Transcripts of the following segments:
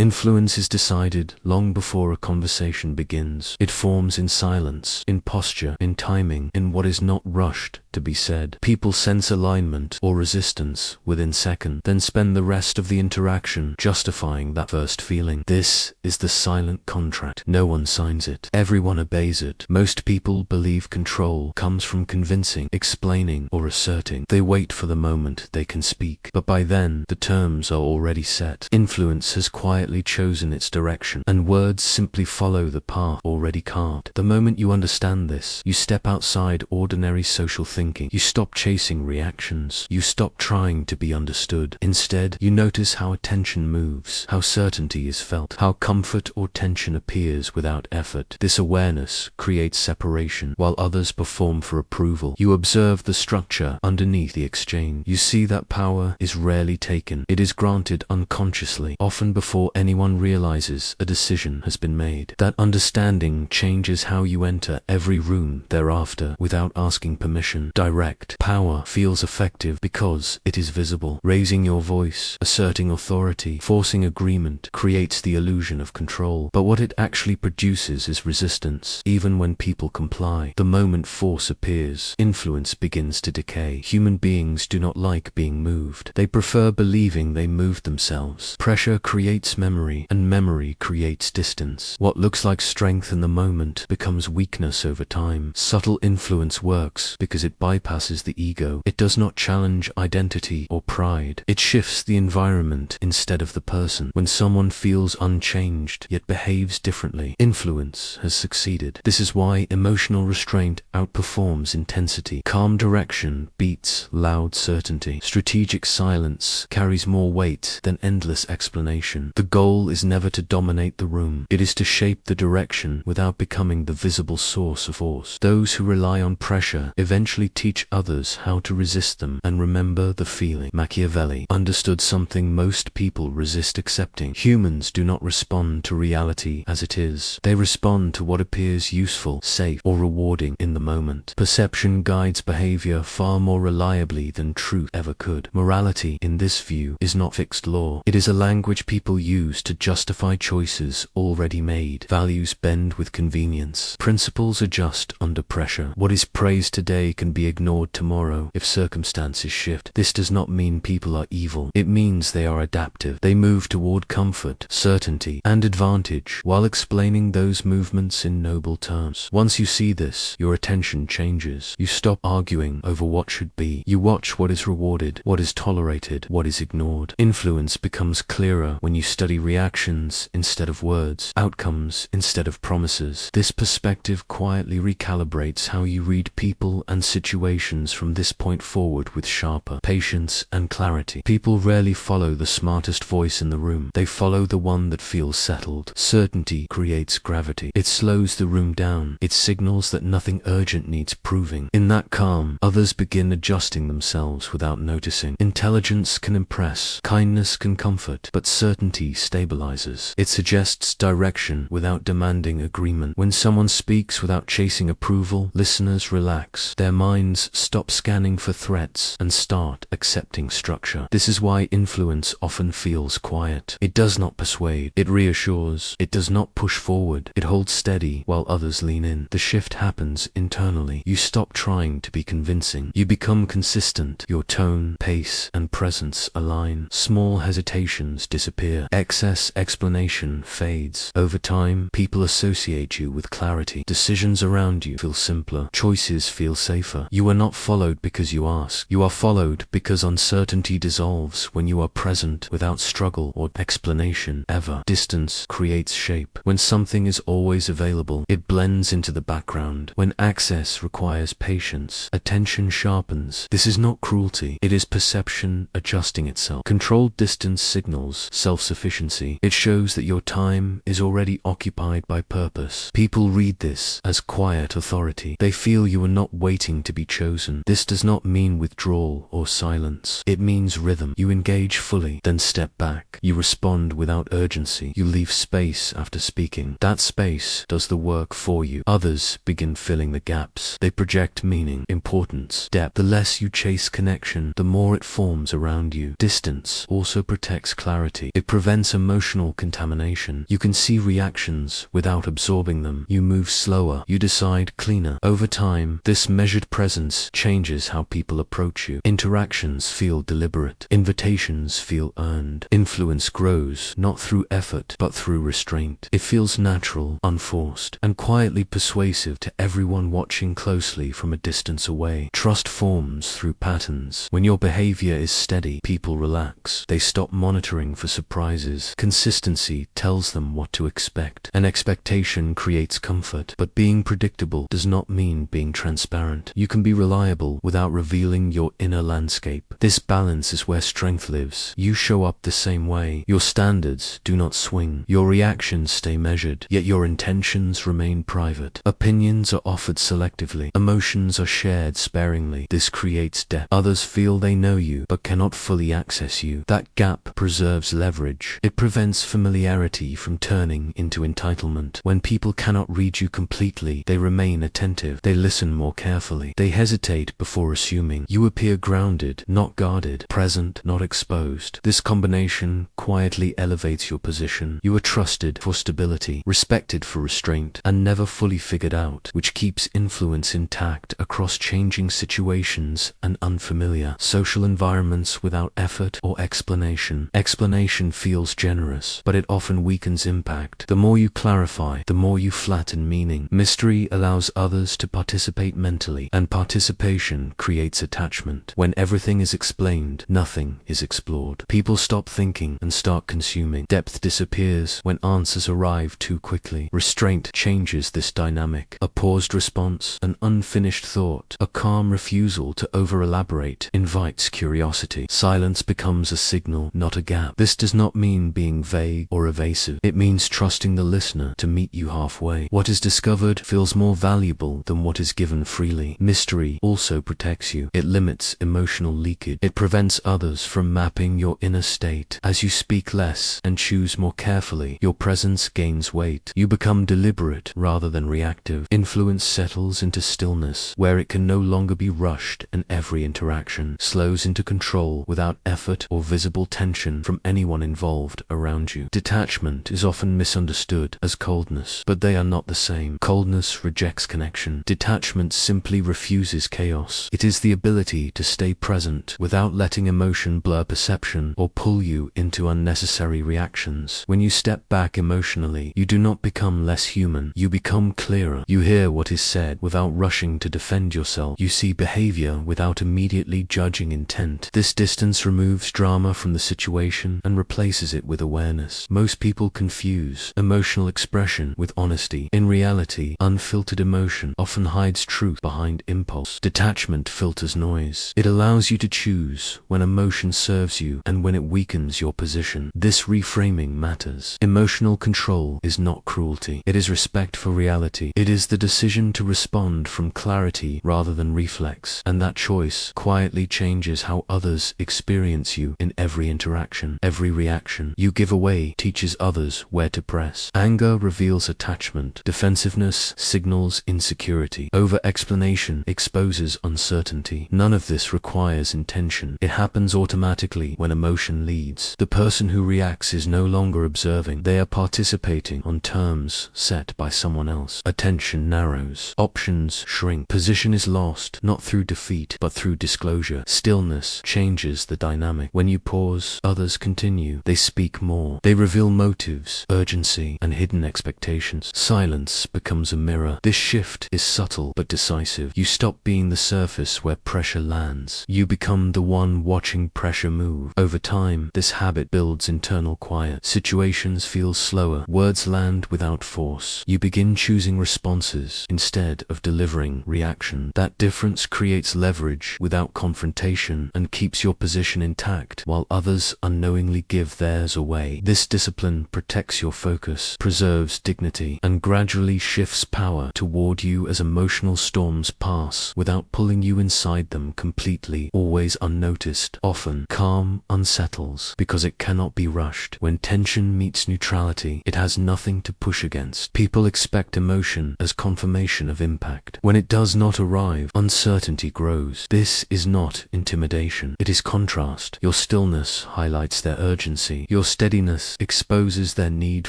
Influence is decided long before a conversation begins. It forms in silence, in posture, in timing, in what is not rushed to be said. People sense alignment or resistance within seconds, then spend the rest of the interaction justifying that first feeling. This is the silent contract. No one signs it. Everyone obeys it. Most people believe control comes from convincing, explaining, or asserting. They wait for the moment they can speak. But by then, the terms are already set. Influence has quietly chosen its direction, and words simply follow the path already carved. The moment you understand this, you step outside ordinary social thinking. You stop chasing reactions. You stop trying to be understood. Instead, you notice how attention moves, how certainty is felt, how comfort or tension appears without effort. This awareness creates separation, while others perform for approval. You observe the structure underneath the exchange. You see that power is rarely taken. It is granted unconsciously, often before anyone realizes a decision has been made. That understanding changes how you enter every room thereafter without asking permission. Direct power feels effective because it is visible. Raising your voice, asserting authority, forcing agreement creates the illusion of control. But what it actually produces is resistance. Even when people comply, the moment force appears, influence begins to decay. Human beings do not like being moved. They prefer believing they moved themselves. Pressure creates memory, and memory creates distance. What looks like strength in the moment becomes weakness over time. Subtle influence works because it bypasses the ego. It does not challenge identity or pride. It shifts the environment instead of the person. When someone feels unchanged yet behaves differently, influence has succeeded. This is why emotional restraint outperforms intensity. Calm direction beats loud certainty. Strategic silence carries more weight than endless explanation. The goal is never to dominate the room. It is to shape the direction without becoming the visible source of force. Those who rely on pressure eventually teach others how to resist them and remember the feeling. Machiavelli understood something most people resist accepting. Humans do not respond to reality as it is. They respond to what appears useful, safe, or rewarding in the moment. Perception guides behavior far more reliably than truth ever could. Morality, in this view, is not fixed law. It is a language people use to justify choices already made. Values bend with convenience. Principles adjust under pressure. What is praised today can be ignored tomorrow if circumstances shift. This does not mean people are evil. It means they are adaptive. They move toward comfort, certainty, and advantage while explaining those movements in noble terms. Once you see this, your attention changes. You stop arguing over what should be. You watch what is rewarded, what is tolerated, what is ignored. Influence becomes clearer when you study reactions instead of words, outcomes instead of promises. This perspective quietly recalibrates how you read people and situations from this point forward with sharper patience and clarity. People rarely follow the smartest voice in the room. They follow the one that feels settled. Certainty creates gravity. It slows the room down. It signals that nothing urgent needs proving. In that calm, others begin adjusting themselves without noticing. Intelligence can impress, kindness can comfort, but certainty stabilizes. It suggests direction without demanding agreement. When someone speaks without chasing approval, listeners relax. Their minds stop scanning for threats and start accepting structure. This is why influence often feels quiet. It does not persuade. It reassures. It does not push forward. It holds steady while others lean in. The shift happens internally. You stop trying to be convincing. You become consistent. Your tone, pace, and presence align. Small hesitations disappear. Excess explanation fades. Over time, people associate you with clarity. Decisions around you feel simpler. Choices feel safer. You are not followed because you ask. You are followed because uncertainty dissolves when you are present without struggle or explanation ever. Distance creates shape. When something is always available, it blends into the background. When access requires patience, attention sharpens. This is not cruelty. It is perception adjusting itself. Controlled distance signals self-sufficiency. It shows that your time is already occupied by purpose. People read this as quiet authority. They feel you are not waiting to to be chosen. This does not mean withdrawal or silence. It means rhythm. You engage fully, then step back. You respond without urgency. You leave space after speaking. That space does the work for you. Others begin filling the gaps. They project meaning, importance, depth. The less you chase connection, the more it forms around you. Distance also protects clarity. It prevents emotional contamination. You can see reactions without absorbing them. You move slower. You decide cleaner. Over time, this measured presence changes how people approach you. Interactions feel deliberate. Invitations feel earned. Influence grows, not through effort, but through restraint. It feels natural, unforced, and quietly persuasive to everyone watching closely from a distance away. Trust forms through patterns. When your behavior is steady, people relax. They stop monitoring for surprises. Consistency tells them what to expect. An expectation creates comfort, but being predictable does not mean being transparent. You can be reliable without revealing your inner landscape. This balance is where strength lives. You show up the same way. Your standards do not swing. Your reactions stay measured, yet your intentions remain private. Opinions are offered selectively. Emotions are shared sparingly. This creates depth. Others feel they know you, but cannot fully access you. That gap preserves leverage. It prevents familiarity from turning into entitlement. When people cannot read you completely, they remain attentive. They listen more carefully. They hesitate before assuming. You appear grounded, not guarded, present, not exposed. This combination quietly elevates your position. You are trusted for stability, respected for restraint, and never fully figured out, which keeps influence intact across changing situations and unfamiliar social environments without effort or explanation. Explanation feels generous, but it often weakens impact. The more you clarify, the more you flatten meaning. Mystery allows others to participate mentally, and participation creates attachment. When everything is explained, nothing is explored. People stop thinking and start consuming. Depth disappears when answers arrive too quickly. Restraint changes this dynamic. A paused response, an unfinished thought, a calm refusal to over-elaborate invites curiosity. Silence becomes a signal, not a gap. This does not mean being vague or evasive. It means trusting the listener to meet you halfway. What is discovered feels more valuable than what is given freely. Mystery also protects you. It limits emotional leakage. It prevents others from mapping your inner state. As you speak less and choose more carefully, your presence gains weight. You become deliberate rather than reactive. Influence settles into stillness, where it can no longer be rushed, and every interaction slows into control without effort or visible tension from anyone involved around you. Detachment is often misunderstood as coldness, but they are not the same. Coldness rejects connection. Detachment simply refuses chaos. It is the ability to stay present without letting emotion blur perception or pull you into unnecessary reactions. When you step back emotionally, you do not become less human. You become clearer. You hear what is said without rushing to defend yourself. You see behavior without immediately judging intent. This distance removes drama from the situation and replaces it with awareness. Most people confuse emotional expression with honesty. In reality, unfiltered emotion often hides truth behind impulse. Detachment filters noise. It allows you to choose when emotion serves you and when it weakens your position. This reframing matters. Emotional control is not cruelty. It is respect for reality. It is the decision to respond from clarity rather than reflex. And that choice quietly changes how others experience you in every interaction. Every reaction you give away teaches others where to press. Anger reveals attachment. Defensiveness signals insecurity. Over-explanation exposes uncertainty. None of this requires intention. It happens automatically when emotion leads. The person who reacts is no longer observing. They are participating on terms set by someone else. Attention narrows. Options shrink. Position is lost, not through defeat, but through disclosure. Stillness changes the dynamic. When you pause, others continue. They speak more. They reveal motives, urgency, and hidden expectations. Silence becomes a mirror. This shift is subtle but decisive. You stop being the surface where pressure lands. You become the one watching pressure move. Over time, this habit builds internal quiet. Situations feel slower. Words land without force. You begin choosing responses instead of delivering reaction. That difference creates leverage without confrontation and keeps your position intact while others unknowingly give theirs away. This discipline protects your focus, preserves dignity, and gradually shifts power toward you as emotional storms pass pass without pulling you inside them completely, always unnoticed. Often, calm unsettles because it cannot be rushed. When tension meets neutrality, it has nothing to push against. People expect emotion as confirmation of impact. When it does not arrive, uncertainty grows. This is not intimidation. It is contrast. Your stillness highlights their urgency. Your steadiness exposes their need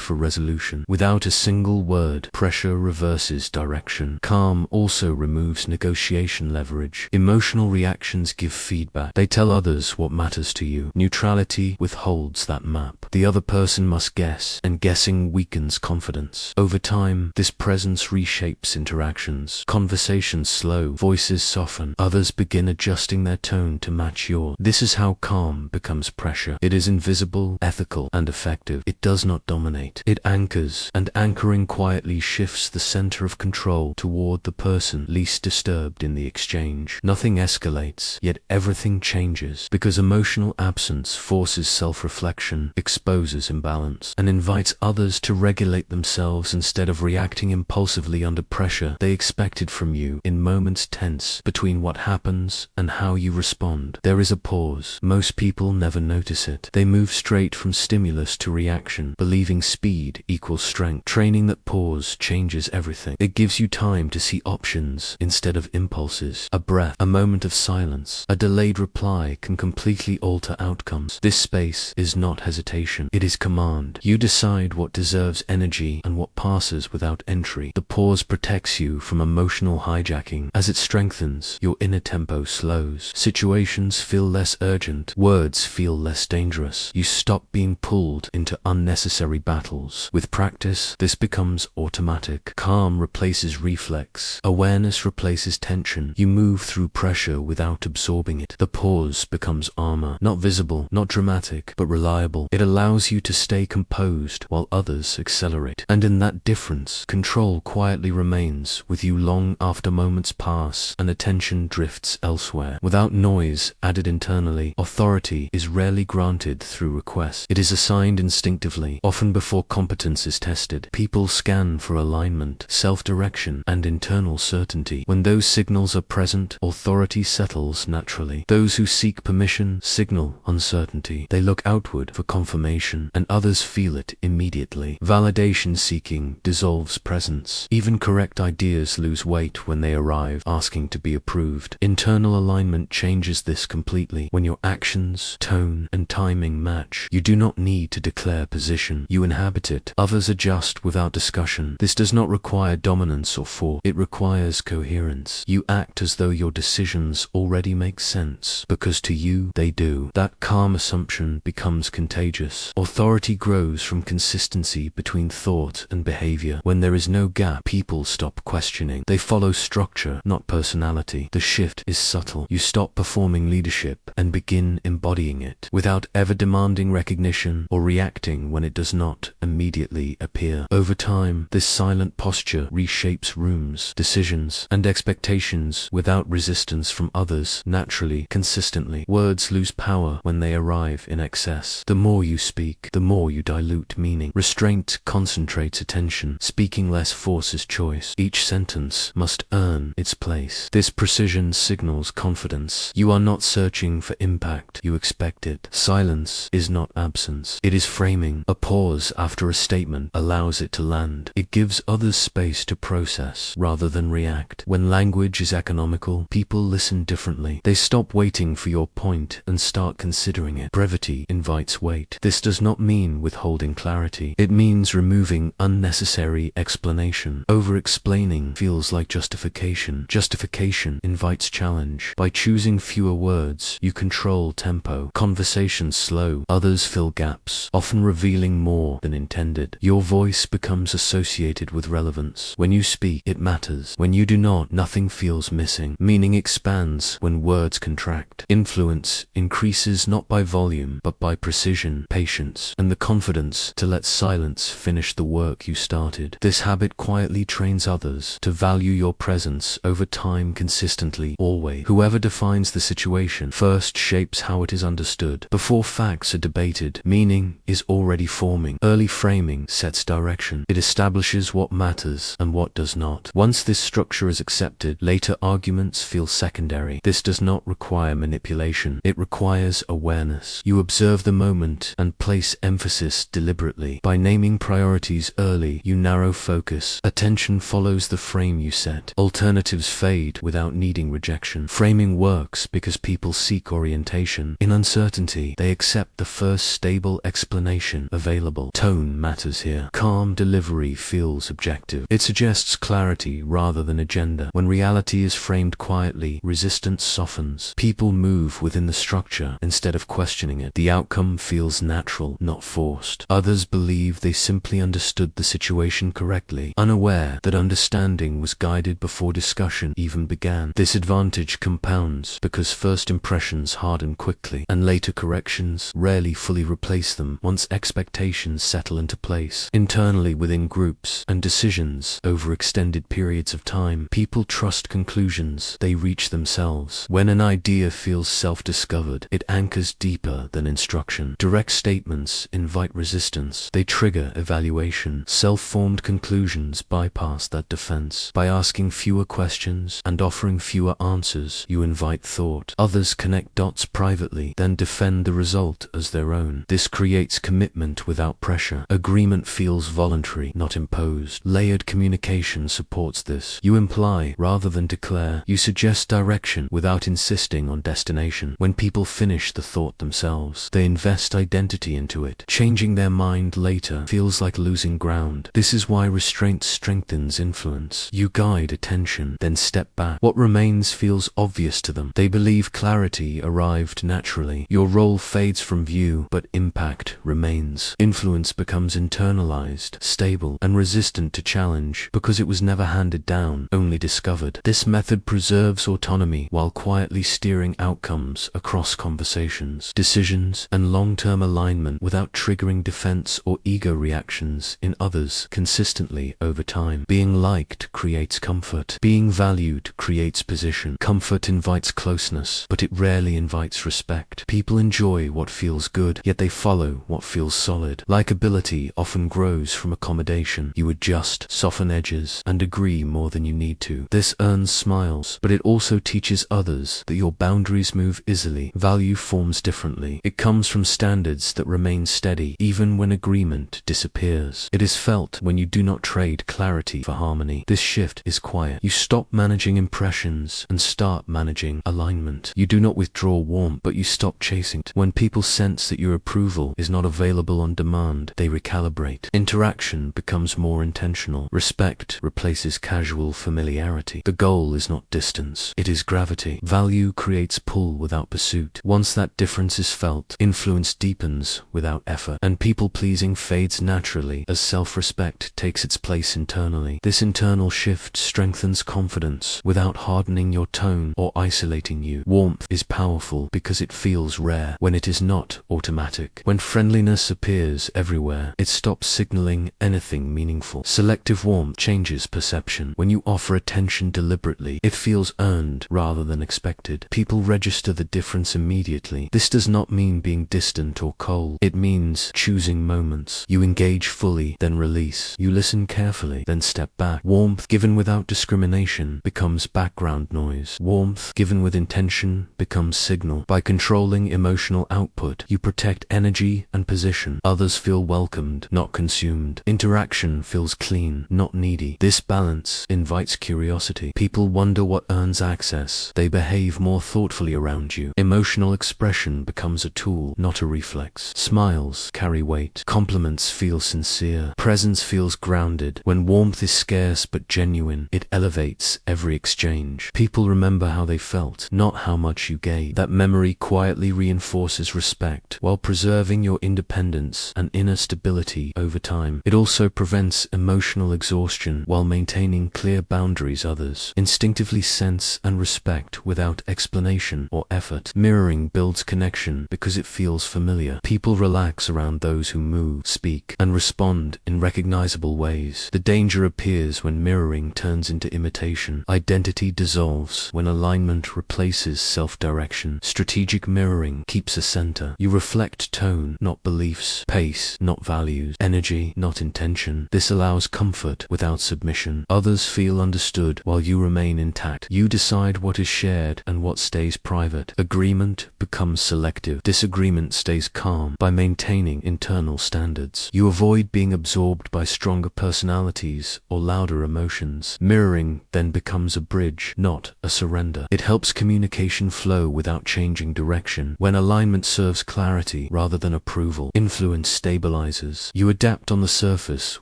for resolution. Without a single word, pressure reverses direction. Calm also removes negotiation leverage. Emotional reactions give feedback. They tell others what matters to you. Neutrality withholds that map. The other person must guess, and guessing weakens confidence. Over time, this presence reshapes interactions. Conversations slow, voices soften. Others begin adjusting their tone to match yours. This is how calm becomes pressure. It is invisible, ethical, and effective. It does not dominate. It anchors, and anchoring quietly shifts the center of control toward the person least disturbed in the exchange. Nothing escalates, yet everything changes, because emotional absence forces self-reflection, exposes imbalance, and invites others to regulate themselves instead of reacting impulsively under pressure they expected from you. In moments tense between what happens and how you respond, there is a pause. Most people never notice it. They move straight from stimulus to reaction, believing speed equals strength. Training that pause changes everything. It gives you time to see options instead of impulses. A breath, a moment of silence, a delayed reply can completely alter outcomes. This space is not hesitation. It is command. You decide what deserves energy and what passes without entry. The pause protects you from emotional hijacking. As it strengthens, your inner tempo slows. Situations feel less urgent. Words feel less dangerous. You stop being pulled into unnecessary battles. With practice, this becomes automatic. Calm replaces reflex. Awareness replaces tension. You move through pressure without absorbing it. The pause becomes armor. Not visible, not dramatic, but reliable. It allows you to stay composed while others accelerate. And in that difference, control quietly remains with you long after moments pass and attention drifts elsewhere. Without noise added internally, authority is rarely granted through request. It is assigned instinctively, often before competence is tested. People scan for alignment, self-direction, and internal certainty. When those signals are present, authority settles naturally. Those who seek permission signal uncertainty. They look outward for confirmation, and others feel it immediately. Validation seeking dissolves presence. Even correct ideas lose weight when they arrive, asking to be approved. Internal alignment changes this completely. When your actions, tone, and timing match, you do not need to declare position. You inhabit it. Others adjust without discussion. This does not require dominance or force. It requires coherence. You act as though your decisions already make sense, because to you they do. That calm assumption becomes contagious. Authority grows from consistency between thought and behavior. When there is no gap, people stop questioning. They follow structure, not personality. The shift is subtle. You stop performing leadership and begin embodying it, without ever demanding recognition or reacting when it does not immediately appear. Over time, this silent posture reshapes rooms, decisions, and expectations without resistance from others, naturally, consistently. Words lose power when they arrive in excess. The more you speak, the more you dilute meaning. Restraint concentrates attention. Speaking less forces choice. Each sentence must earn its place. This precision signals confidence. You are not searching for impact, you expect it. Silence is not absence. It is framing. A pause after a statement allows it to land. It gives others space to process rather than react. When language is economical, people listen differently. They stop waiting for your point and start considering it. Brevity invites weight. This does not mean withholding clarity. It means removing unnecessary explanation. Over-explaining feels like justification. Justification invites challenge. By choosing fewer words, you control tempo. Conversations slow. Others fill gaps, often revealing more than intended. Your voice becomes associated with relevance. When you speak, it matters. When you do not, nothing feels missing. Meaning expands when words contract. Influence increases not by volume, but by precision, patience, and the confidence to let silence finish the work you started. This habit quietly trains others to value your presence over time consistently, always. Whoever defines the situation first shapes how it is understood. Before facts are debated, meaning is already forming. Early framing sets direction. It establishes what matters and what does not. Once this structure is accepted, accepted. Later arguments feel secondary. This does not require manipulation. It requires awareness. You observe the moment and place emphasis deliberately. By naming priorities early, you narrow focus. Attention follows the frame you set. Alternatives fade without needing rejection. Framing works because people seek orientation. In uncertainty, they accept the first stable explanation available. Tone matters here. Calm delivery feels objective. It suggests clarity rather than agenda. When reality is framed quietly, resistance softens. People move within the structure instead of questioning it. The outcome feels natural, not forced. Others believe they simply understood the situation correctly, unaware that understanding was guided before discussion even began. This advantage compounds because first impressions harden quickly, and later corrections rarely fully replace them once expectations settle into place. Internally within groups and decisions over extended periods of time, people trust conclusions they reach themselves. When an idea feels self-discovered, it anchors deeper than instruction. Direct statements invite resistance. They trigger evaluation. Self-formed conclusions bypass that defense. By asking fewer questions and offering fewer answers, you invite thought. Others connect dots privately, then defend the result as their own. This creates commitment without pressure. Agreement feels voluntary, not imposed. Layered communication supports this. You imply rather than declare. You suggest direction without insisting on destination. When people finish the thought themselves, they invest identity into it. Changing their mind later feels like losing ground. This is why restraint strengthens influence. You guide attention, then step back. What remains feels obvious to them. They believe clarity arrived naturally. Your role fades from view, but impact remains. Influence becomes internalized, stable, and resistant to challenge because it was never handed down, only discovered. This method preserves autonomy while quietly steering outcomes across conversations, decisions, and long-term alignment without triggering defense or ego reactions in others consistently over time. Being liked creates comfort. Being valued creates position. Comfort invites closeness, but it rarely invites respect. People enjoy what feels good, yet they follow what feels solid. Likability often grows from accommodation. You adjust, soften edges, and agree more than you need to. This earns smiles, but it also teaches others that your boundaries move easily. Value forms differently. It comes from standards that remain steady, even when agreement disappears. It is felt when you do not trade clarity for harmony. This shift is quiet. You stop managing impressions and start managing alignment. You do not withdraw warmth, but you stop chasing it. When people sense that your approval is not available on demand, they recalibrate. Interaction becomes more intentional. Respect replaces casual familiarity. The goal is not distance, it is gravity. Value creates pull without pursuit. Once that difference is felt, influence deepens without effort, and people-pleasing fades naturally as self-respect takes its place internally. This internal shift strengthens confidence without hardening your tone or isolating you. Warmth is powerful because it feels rare when it is not automatic. When friendliness appears everywhere, it stops signaling anything meaningful. Selective warmth changes perception. When you offer attention deliberately, it feels earned rather than expected. People register the difference immediately. This does not mean being distant or cold. It means choosing moments. You engage fully, then release. You listen carefully, then step back. Warmth given without discrimination becomes background noise. Warmth given with intention becomes signal. By controlling emotional output, you protect energy and position. Others feel welcomed, not consumed. Interaction feels clean, not needy. This balance invites curiosity. People wonder what earns access. They behave more thoughtfully around you. Emotional expression becomes a tool, not a reflex. Smiles carry weight. Compliments feel sincere. Presence feels grounded. When warmth is scarce but genuine, it elevates every exchange. People remember how they felt, not how much you gave. That memory quietly reinforces respect while preserving your independence and inner stability over time. It also prevents emotional exhaustion while maintaining clear boundaries. Others instinctively sense and respect without explanation or effort. Mirroring builds connection because it feels familiar. People relax around those who move, speak, and respond in recognizable ways. The danger appears when mirroring turns into imitation. Identity dissolves when alignment replaces self-direction. Strategic mirroring keeps a center. You reflect tone, not beliefs, pace, not values, energy, not intention. This allows comfort without submission. Others feel understood while while you remain intact. You decide what is shared and what stays private. Agreement becomes selective. Disagreement stays calm. By maintaining internal standards, you avoid being absorbed by stronger personalities or louder emotions. Mirroring then becomes a bridge, not a surrender. It helps communication flow without changing direction. When alignment serves clarity rather than approval, influence stabilizes. You adapt on the surface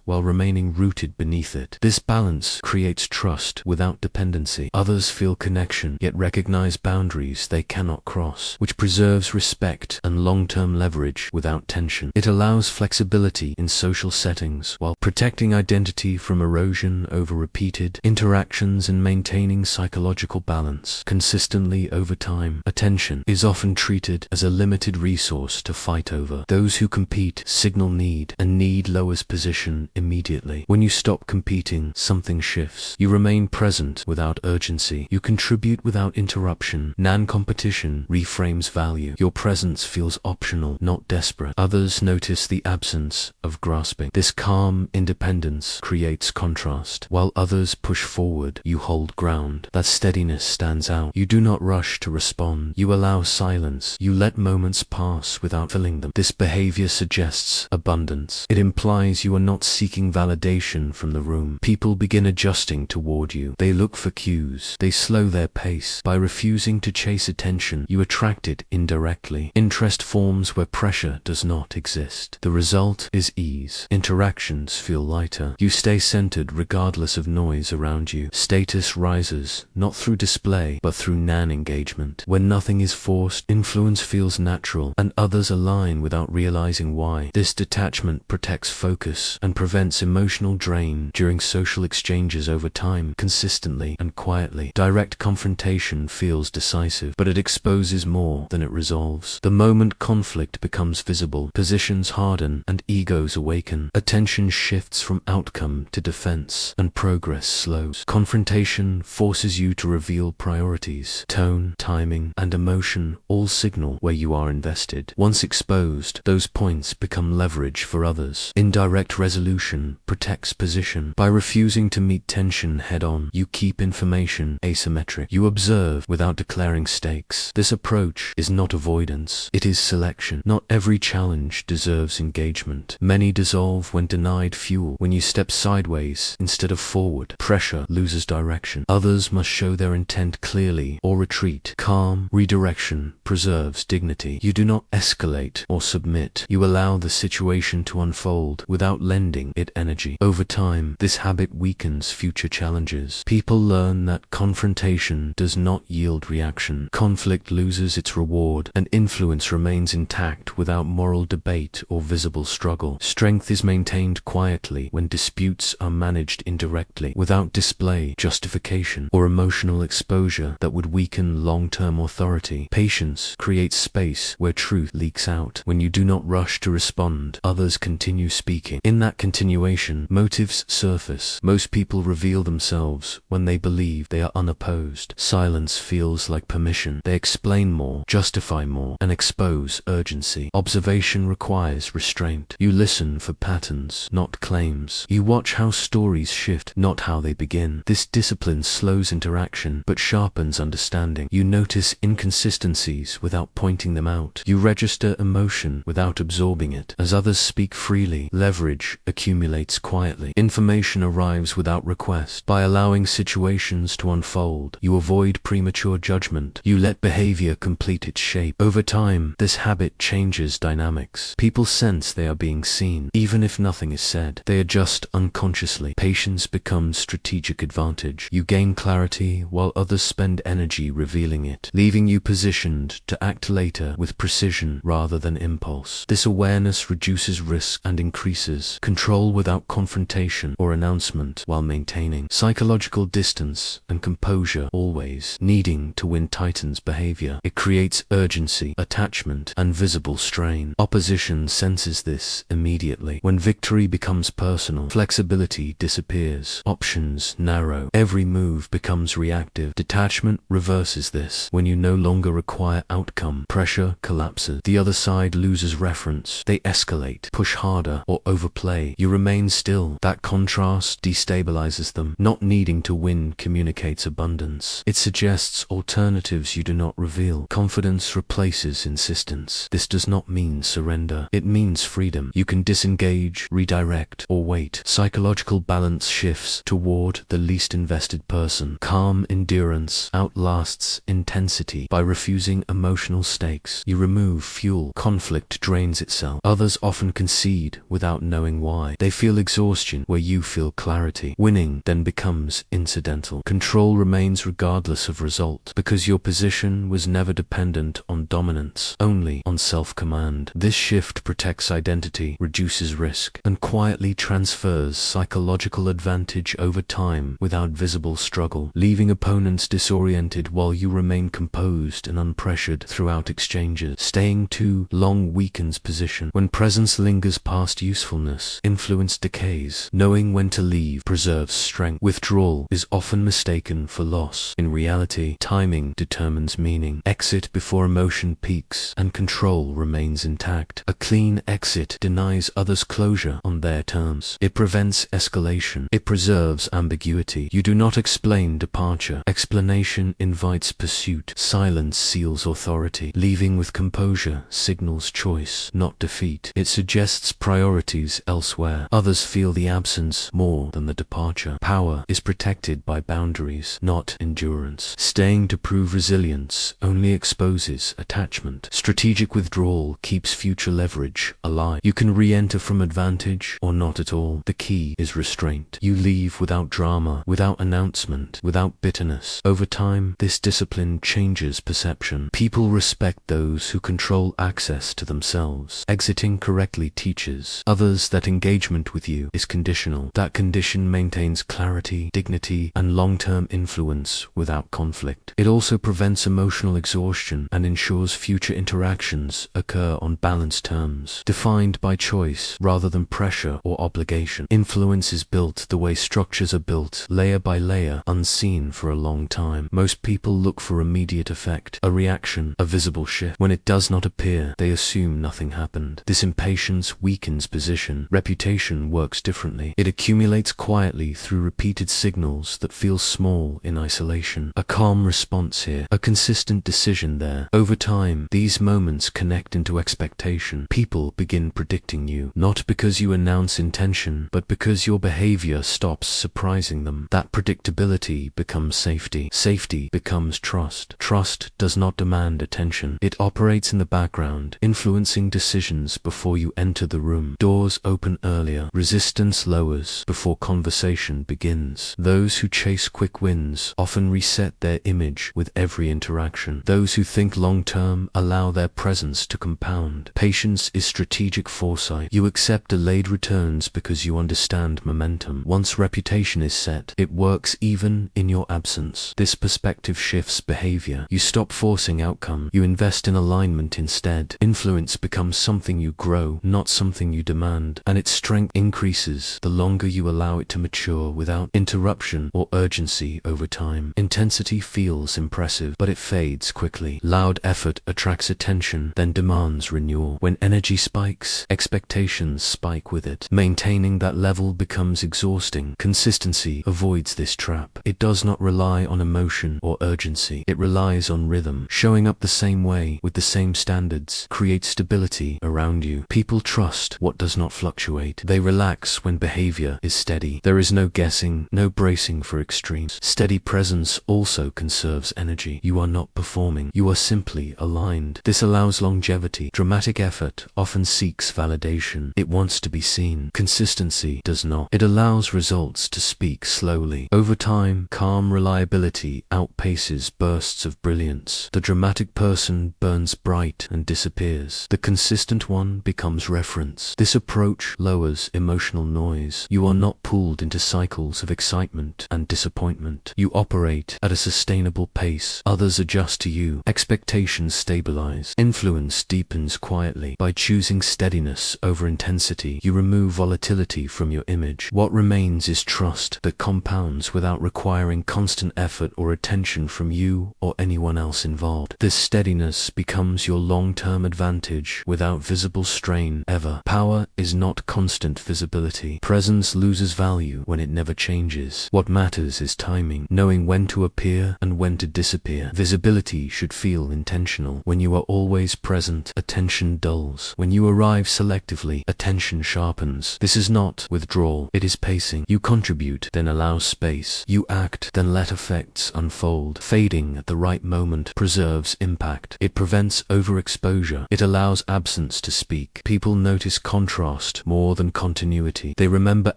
while remaining rooted beneath it. This balance creates trust without dependency. Others feel connection, yet recognize boundaries they cannot cross, which preserves respect and long-term leverage without tension. It allows flexibility in social settings while protecting identity from erosion over repeated interactions and maintaining psychological balance consistently over time. Attention is often treated as a limited resource to fight over. Those who compete signal need, and need lowers position immediately. When you stop competing, something shifts. You remain present without urgency. You contribute without interruption. Non-competition reframes value. Your presence feels optional, not desperate. Others notice the absence of grasping. This calm independence creates contrast. While others push forward, you hold ground. That steadiness stands out. You do not rush to respond. You allow silence. You let moments pass without filling them. This behavior suggests abundance. It implies you are not seeking validation from the room. People begin adjusting toward you. They look for cues. They slow their pace. By refusing to chase attention, you attract it indirectly. Interest forms where pressure does not exist. The result is ease. Interactions feel lighter. You stay centered regardless of noise around you. Status rises, not through display, but through non-engagement. When nothing is forced, influence feels natural, and others align without realizing why. This detachment protects focus and prevents emotional drain during social exchanges over time, consistently and quietly. Direct confrontation feels decisive, but it exposes more than it resolves. The moment conflict becomes visible, positions harden and egos awaken. Attention shifts from outcome to defense, and progress slows. Confrontation forces you to reveal priorities. Tone, timing, and emotion all signal where you are invested. Once exposed, those points become leverage for others. Indirect resolution protects position. By refusing to meet tension head-on, you keep information asymmetric. You observe without declaring stakes. This approach is not avoidance, it is selection. Not every challenge deserves engagement. Many dissolve when denied fuel. When you step sideways instead of forward, pressure loses direction. Others must show their intent clearly or retreat. Calm redirection preserves dignity. You do not escalate or submit. You allow the situation to unfold without lending it energy. Over time, this habit weakens future challenges. People learn that confrontation does not yield reaction. Conflict loses its reward, and influence remains intact without moral debate or visible struggle. Strength is maintained quietly when disputes are managed indirectly, without display, justification, or emotional exposure that would weaken long-term authority. Patience creates space where truth leaks out. When you do not rush to respond, others continue speaking. In that continuation, motives surface. Most people reveal themselves when they believe they are unopposed. Silence feels like permission. They explain more, justify more, and expose urgency. Observation requires restraint. You listen for patterns, not claims. You watch how stories shift, not how they begin. This discipline slows interaction, but sharpens understanding. You notice inconsistencies without pointing them out. You register emotion without absorbing it. As others speak freely, leverage accumulates quietly. Information arrives without request. By allowing situations to unfold, you avoid premature judgment. You let behavior complete its shape. Over time, this habit changes dynamics. People sense they are being seen, even if nothing is said. They adjust unconsciously. Patience becomes strategic advantage. You gain clarity while others spend energy revealing it, leaving you positioned to act later with precision rather than impulse. This awareness reduces risk and increases control without confrontation or announcement, while maintaining psychological distance and composure. Always needing to win tightens behavior. It creates urgency, attachment, and visible strain. Opposition senses this immediately. When victory becomes personal, flexibility disappears. Options narrow. Every move becomes reactive. Detachment reverses this. When you no longer require outcome, pressure collapses. The other side loses reference. They escalate, push harder, or overplay. You remain still. That contrast destabilizes them. Not needing trying to win communicates abundance. It suggests alternatives you do not reveal. Confidence replaces insistence. This does not mean surrender. It means freedom. You can disengage, redirect, or wait. Psychological balance shifts toward the least invested person. Calm endurance outlasts intensity. By refusing emotional stakes, you remove fuel. Conflict drains itself. Others often concede without knowing why. They feel exhaustion where you feel clarity. Winning then becomes incidental. Control remains regardless of result, because your position was never dependent on dominance, only on self-command. This shift protects identity, reduces risk, and quietly transfers psychological advantage over time without visible struggle, leaving opponents disoriented while you remain composed and unpressured throughout exchanges. Staying too long weakens position. When presence lingers past usefulness, influence decays. Knowing when to leave preserves strength. Withdrawal is often mistaken for loss. In reality, timing determines meaning. Exit before emotion peaks, and control remains intact. A clean exit denies others closure on their terms. It prevents escalation. It preserves ambiguity. You do not explain departure. Explanation invites pursuit. Silence seals authority. Leaving with composure signals choice, not defeat. It suggests priorities elsewhere. Others feel the absence more than the departure. Power is protected by boundaries, not endurance. Staying to prove resilience only exposes attachment. Strategic withdrawal keeps future leverage alive. You can re-enter from advantage or not at all. The key is restraint. You leave without drama, without announcement, without bitterness. Over time, this discipline changes perception. People respect those who control access to themselves. Exiting correctly teaches others that engagement with you is conditional. That condition maintains clarity, dignity, and long-term influence without conflict. It also prevents emotional exhaustion and ensures future interactions occur on balanced terms, defined by choice rather than pressure or obligation. Influence is built the way structures are built, layer by layer, unseen for a long time. Most people look for immediate effect, a reaction, a visible shift. When it does not appear, they assume nothing happened. This impatience weakens position. Reputation works differently. It accumulates quietly through repeated signals that feel small in isolation. A calm response here, a consistent decision there. Over time, these moments connect into expectation. People begin predicting you, not because you announce intention, but because your behavior stops surprising them. That predictability becomes safety. Safety becomes trust. Trust does not demand attention. It operates in the background, influencing decisions before you enter the room. Doors open earlier. Resistance lowers before conversation begins. Those who chase quick wins often reset their image with every interaction. Those who think long-term allow their presence to compound. Patience is strategic foresight. You accept delayed returns because you understand momentum. Once reputation is set, it works even in your absence. This perspective shifts behavior. You stop forcing outcome. You invest in alignment instead. Influence becomes something you grow, not something you demand, and its strength increases the longer you allow it to mature without interruption or urgency. Over time, intensity feels impressive, but it fades quickly. Loud effort attracts attention, then demands renewal. When energy spikes, expectations spike with it. Maintaining that level becomes exhausting. Consistency avoids this trap. It does not rely on emotion or urgency. It relies on rhythm. Showing up the same way, with the same standards, creates stability around you. People trust what does not fluctuate. They relax when behavior is steady. There is no guessing, no bracing for extremes. Steady presence also conserves energy. You are not performing. You are simply aligned. This allows longevity. Dramatic effort often seeks validation. It wants to be seen. Consistency does not. It allows results to speak slowly. Over time, calm reliability outpaces bursts of brilliance. The dramatic person burns bright and disappears. The consistent one becomes reference. This approach lowers emotional noise. You are not pulled into cycles of excitement and disappointment. You operate at a sustainable pace. Others adjust to you. Expectations stabilize. Influence deepens quietly. By choosing steadiness over intensity, you remove volatility from your image. What remains is trust that compounds without requiring constant effort or attention from you or anyone else involved. This steadiness becomes your long-term advantage without visible strain ever. Power is not constant visibility. Presence loses value when it never changes. matters. What matters is timing, knowing when to appear and when to disappear. Visibility should feel intentional. When you are always present, attention dulls. When you arrive selectively, attention sharpens. This is not withdrawal, it is pacing. You contribute, then allow space. You act, then let effects unfold. Fading at the right moment preserves impact. It prevents overexposure. It allows absence to speak. People notice contrast more than continuity. They remember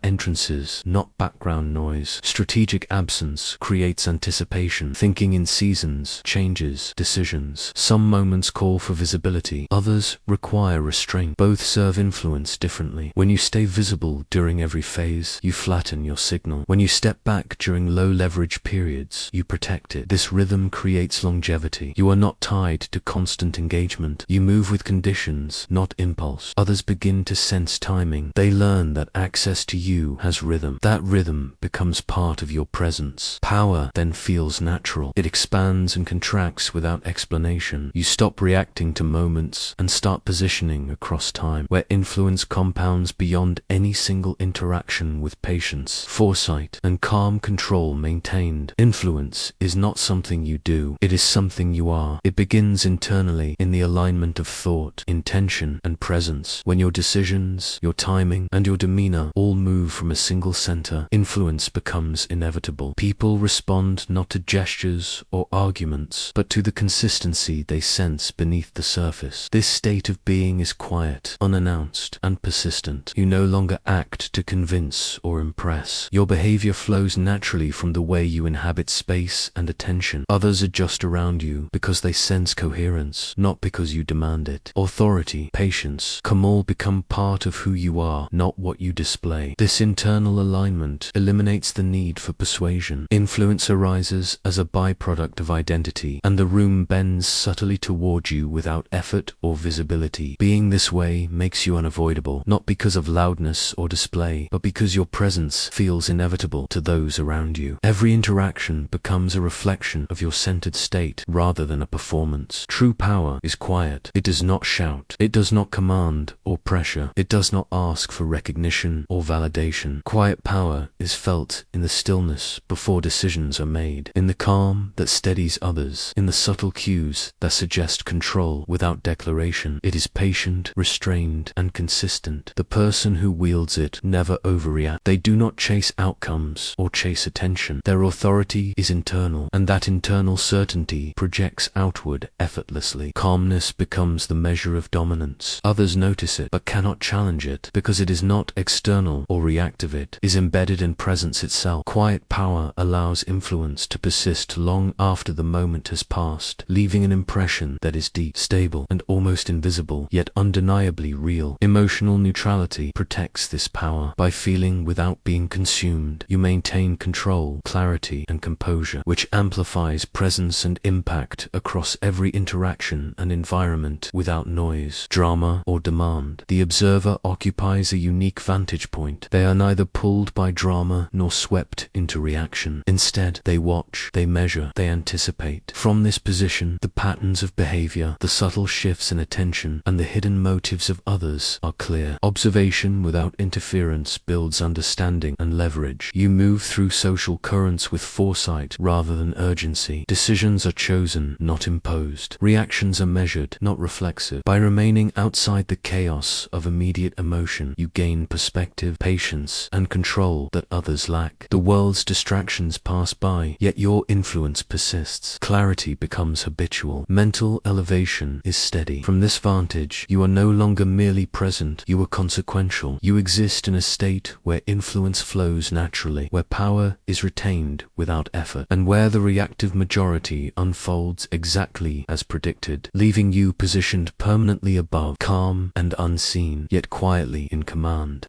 entrances, not background noise. Strategic absence creates anticipation. Thinking in seasons changes decisions. Some moments call for visibility, others require restraint. Both serve influence differently. When you stay visible during every phase, you flatten your signal. When you step back during low leverage periods, you protect it. This rhythm creates longevity. You are not tied to constant engagement. You move with conditions, not impulse. Others begin to sense timing. They learn that access to you has rhythm. That rhythm becomes part of your presence. Power then feels natural. It expands and contracts without explanation. You stop reacting to moments and start positioning across time, where influence compounds beyond any single interaction with patience, foresight, and calm control maintained. Influence is not something you do, it is something you are. It begins internally in the alignment of thought, intention, and presence. When your decisions, your timing, and your demeanor all move from a single center, influence becomes inevitable. People respond not to gestures or arguments, but to the consistency they sense beneath the surface. This state of being is quiet, unannounced, and persistent. You no longer act to convince or impress. Your behavior flows naturally from the way you inhabit space and attention. Others adjust around you because they sense coherence, not because you demand it. Authority, patience, calm all become part of who you are, not what you display. This internal alignment eliminates the need for persuasion. Influence arises as a byproduct of identity, and the room bends subtly toward you without effort or visibility. Being this way makes you unavoidable, not because of loudness or display, but because your presence feels inevitable to those around you. Every interaction becomes a reflection of your centered state rather than a performance. True power is quiet. It does not shout. It does not command or pressure. It does not ask for recognition or validation. Quiet power is felt in the stillness before decisions are made, in the calm that steadies others, in the subtle cues that suggest control without declaration. It is patient, restrained, and consistent. The person who wields it never overreacts. They do not chase outcomes or chase attention. Their authority is internal, and that internal certainty projects outward effortlessly. Calmness becomes the measure of dominance. Others notice it, but cannot challenge it, because it is not external or reactive. It is embedded in presence itself. Quiet power allows influence to persist long after the moment has passed, leaving an impression that is deep, stable, and almost invisible, yet undeniably real. Emotional neutrality protects this power. By feeling without being consumed, you maintain control, clarity, and composure, which amplifies presence and impact across every interaction and environment without noise, drama, or demand. The observer occupies a unique vantage point. They are neither pulled by drama nor swept into reaction. Instead, they watch, they measure, they anticipate. From this position, the patterns of behavior, the subtle shifts in attention, and the hidden motives of others are clear. Observation without interference builds understanding and leverage. You move through social currents with foresight rather than urgency. Decisions are chosen, not imposed. Reactions are measured, not reflexive. By remaining outside the chaos of immediate emotion, you gain perspective, patience, and control that others lack. The world's distractions pass by, yet your influence persists. Clarity becomes habitual. Mental elevation is steady. From this vantage, you are no longer merely present, you are consequential. You exist in a state where influence flows naturally, where power is retained without effort, and where the reactive majority unfolds exactly as predicted, leaving you positioned permanently above, calm and unseen, yet quietly in command.